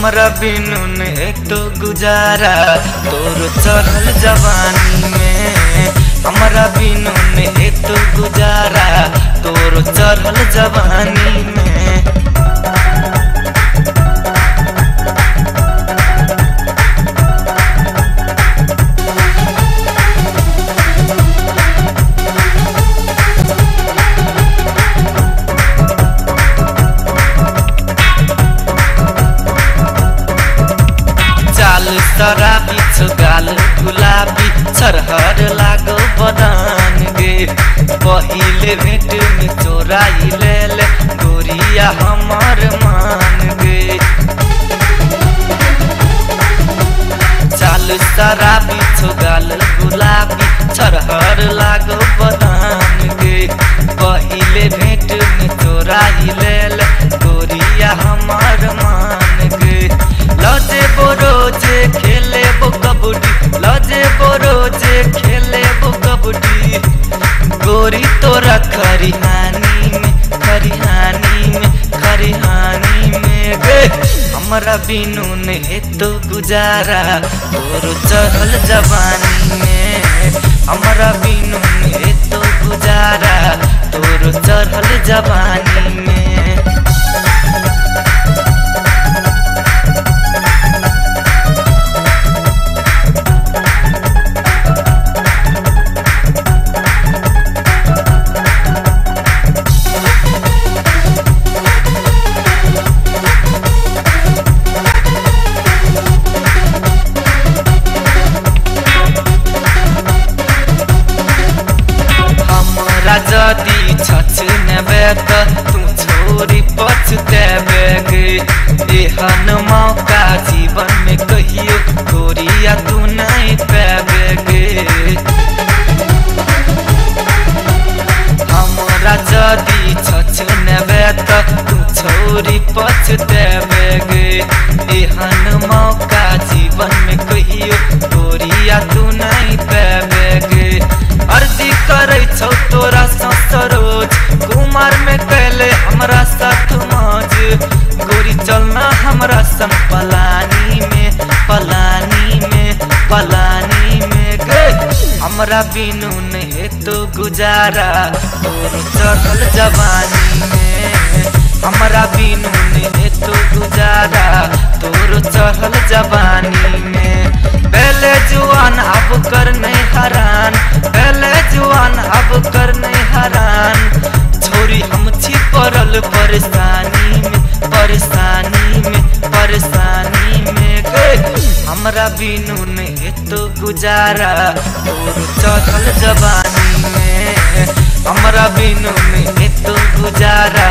हमरा बिनु ने तो गुजारा तोर चढ़ल जवानी में। हमरा बिनु ने तो गुजारा तोर चढ़ल जवानी में। शराबी गाल गुलाबी छरहर लागो बदान गे। पहिले भेंट में चोराई ले गोरिया हमार मान गे। चाल शराबी गाल गुलाबी छरहर लागो बदान गे। पहिले भेंट में चोराई ले गोरिया हमार मान गे। लजे बोरोजे खेले बो कबड्डी, लजे बोरोजे खेले बो कबड्डी। गोरी तोरा खरिहानी में खरिहानी में खरिहानी में गे। हमरा बिनु ने तो गुजारा तोर चढ़ल जवानी में। हमरा बिनु ने तो गुजारा तोर चढ़ल जवानी में। जदी छछ नेबे त तू छोरी पछतेबे गे। एहन मौका जीवन में कहियो गोरिया तू नहीं पाबे गे। हमरा जदी छछ नेबे त तू छोरी पछतेबे गे। एहन मौका जीवन में कहियो गोरिया तू नहीं पाबे गे। अर्जी करे छौ तोरा सरोज कुमार में कैले हमरा साथ मौज। गोरी चलना हमरा संग पलानी में पलानी में पलानी में गे। हमरा बिनु ने तो गुजारा तोर चढ़ल जवानी में। हमरा बिनु ने तो गुजारा तोर चढ़ल जवानी में। पहले जुआन अब कर नहीं हरान, पहले जुआन अब कर नहीं हरान। छोरी हम छी पड़ल परेशानी में परेशानी में परेशानी में गे। हमरा बिनु ने तो गुजारा तोर चढ़ल जवानी में। हमरा बिनु ने तो गुजारा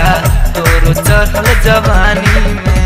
तोर चढ़ल जवानी में।